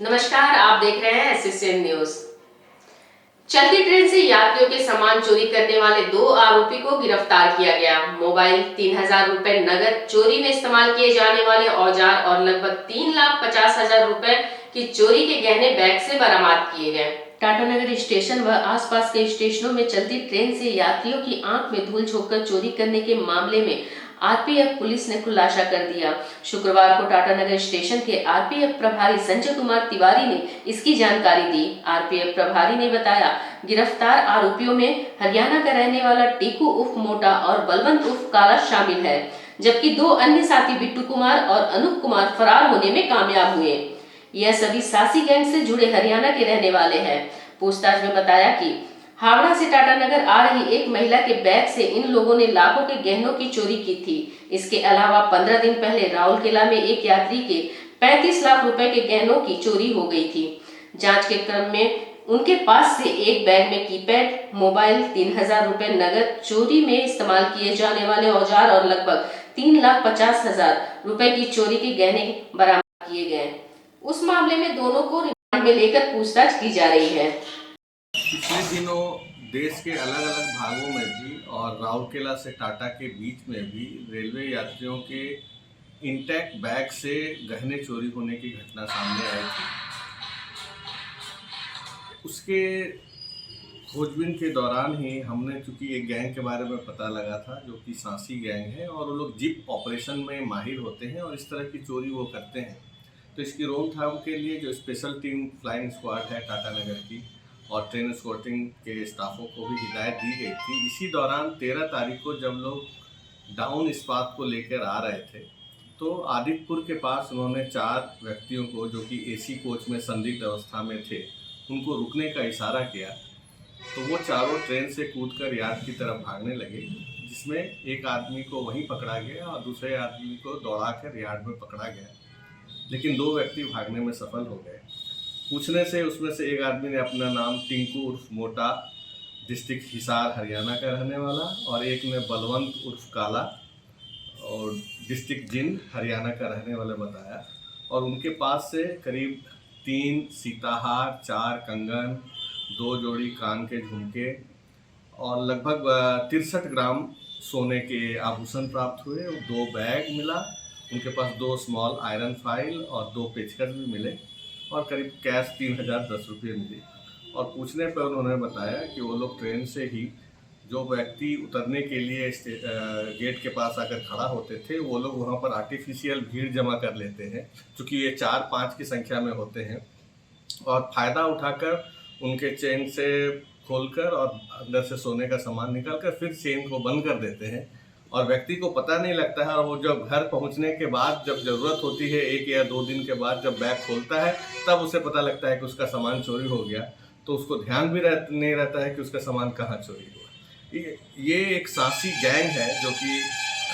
नमस्कार, आप देख रहे हैं एसएसएन न्यूज। चलती ट्रेन से यात्रियों के सामान चोरी करने वाले 2 आरोपी को गिरफ्तार किया गया। मोबाइल, 3000 रुपए नगद, चोरी में इस्तेमाल किए जाने वाले औजार और लगभग 3,50,000 रुपए की चोरी के गहने बैग से बरामद किए गए। टाटानगर स्टेशन व आसपास के स्टेशनों में चलती ट्रेन से यात्रियों की आंख में धूल झोंककर चोरी करने के मामले में आरपीएफ पुलिस ने खुलासा कर दिया। शुक्रवार को टाटानगर स्टेशन के आरपीएफ प्रभारी संजय कुमार तिवारी ने इसकी जानकारी दी। आरपीएफ प्रभारी ने बताया, गिरफ्तार आरोपियों में हरियाणा का रहने वाला टीकू उर्फ मोटा और बलवंत उर्फ काला शामिल है, जबकि 2 अन्य साथी बिट्टू कुमार और अनूप कुमार फरार होने में कामयाब हुए। यह सभी सासी गैंग से जुड़े हरियाणा के रहने वाले हैं। पूछताछ में बताया कि हावड़ा से टाटानगर आ रही एक महिला के बैग से इन लोगों ने लाखों के गहनों की चोरी की थी। इसके अलावा 15 दिन पहले राउरकेला में एक यात्री के 35 लाख रुपए के गहनों की चोरी हो गई थी। जांच के क्रम में उनके पास से एक बैग में कीपैड, मोबाइल, 3,000 रुपए नगद, चोरी में इस्तेमाल किए जाने वाले औजार और लगभग 3,50,000 रुपए की चोरी के गहने बरामद किए गए। उस मामले में दोनों को रिमांड में लेकर पूछताछ की जा रही है। पिछले दिनों देश के अलग अलग भागों में भी और राउरकेला से टाटा के बीच में भी रेलवे यात्रियों के इंटैक्ट बैग से गहने चोरी होने की घटना सामने आई थी। उसके खोजबीन के दौरान ही हमने, चूंकि एक गैंग के बारे में पता लगा था जो कि सांसी गैंग है और वो लोग जिप ऑपरेशन में माहिर होते हैं और इस तरह की चोरी वो करते हैं, तो इसकी रोकथाम के लिए जो स्पेशल टीम फ्लाइंग स्क्वाड है टाटानगर की और ट्रेन स्कॉटिंग के स्टाफों को भी हिदायत दी गई थी। इसी दौरान 13 तारीख को जब लोग डाउन इस्पात को लेकर आ रहे थे तो आदित्यपुर के पास उन्होंने 4 व्यक्तियों को, जो कि एसी कोच में संदिग्ध अवस्था में थे, उनको रुकने का इशारा किया तो वो चारों ट्रेन से कूदकर यार्ड की तरफ भागने लगे, जिसमें एक आदमी को वहीं पकड़ा गया और दूसरे आदमी को दौड़ाकर यार्ड में पकड़ा गया, लेकिन 2 व्यक्ति भागने में सफल हो गए। पूछने से उसमें से एक आदमी ने अपना नाम टिंकू उर्फ मोटा, डिस्ट्रिक्ट हिसार हरियाणा का रहने वाला, और एक ने बलवंत उर्फ काला और डिस्ट्रिक्ट जिंद हरियाणा का रहने वाला बताया। और उनके पास से करीब 3 सीताहार, 4 कंगन, 2 जोड़ी कान के झुमके और लगभग 63 ग्राम सोने के आभूषण प्राप्त हुए। 2 बैग मिला, उनके पास 2 स्मॉल आयरन फाइल और 2 पेचकस भी मिले और करीब कैश 3,010 रुपये मिले। और पूछने पर उन्होंने बताया कि वो लोग ट्रेन से ही, जो व्यक्ति उतरने के लिए गेट के पास आकर खड़ा होते थे, वो लोग वहाँ पर आर्टिफिशियल भीड़ जमा कर लेते हैं, क्योंकि ये 4-5 की संख्या में होते हैं, और फ़ायदा उठाकर उनके चेन से खोलकर और अंदर से सोने का सामान निकालकर फिर चेन को बंद कर देते हैं और व्यक्ति को पता नहीं लगता है। और वो जब घर पहुंचने के बाद, जब ज़रूरत होती है 1 या 2 दिन के बाद, जब बैग खोलता है तब उसे पता लगता है कि उसका सामान चोरी हो गया, तो उसको ध्यान भी नहीं रहता है कि उसका सामान कहाँ चोरी हुआ। ये एक सासी गैंग है जो कि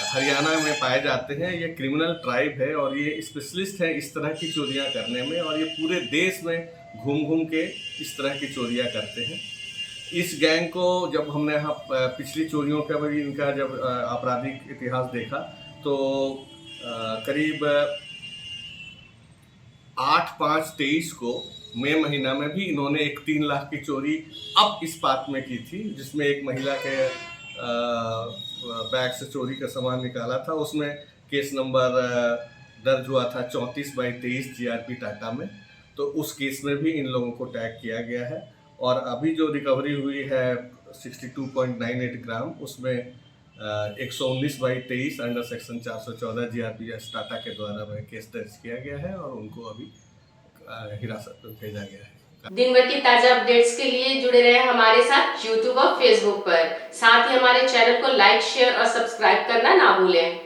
हरियाणा में पाए जाते हैं। ये क्रिमिनल ट्राइब है और ये स्पेशलिस्ट है इस तरह की चोरियाँ करने में, और ये पूरे देश में घूम घूम के इस तरह की चोरियाँ करते हैं। इस गैंग को जब हमने यहाँ पिछली चोरियों का भी इनका जब आपराधिक इतिहास देखा तो करीब 8/5/23 को मई महीना में भी इन्होंने एक 3 लाख की चोरी अब इस्पात में की थी, जिसमें एक महिला के बैग से चोरी का सामान निकाला था। उसमें केस नंबर दर्ज हुआ था 34/23 जीआरपी टाटा में, तो उस केस में भी इन लोगों को टैग किया गया है। और अभी जो रिकवरी हुई है 62.98 ग्राम, उसमें 119/23 अंडर सेक्शन 414 जीआरपीएस टाटा के द्वारा में केस दर्ज किया गया है और उनको अभी हिरासत में भेजा गया है। दिन भर की ताजा अपडेट्स के लिए जुड़े रहे हमारे साथ यूट्यूब और फेसबुक पर। साथ ही हमारे चैनल को लाइक, शेयर और सब्सक्राइब करना ना भूलें।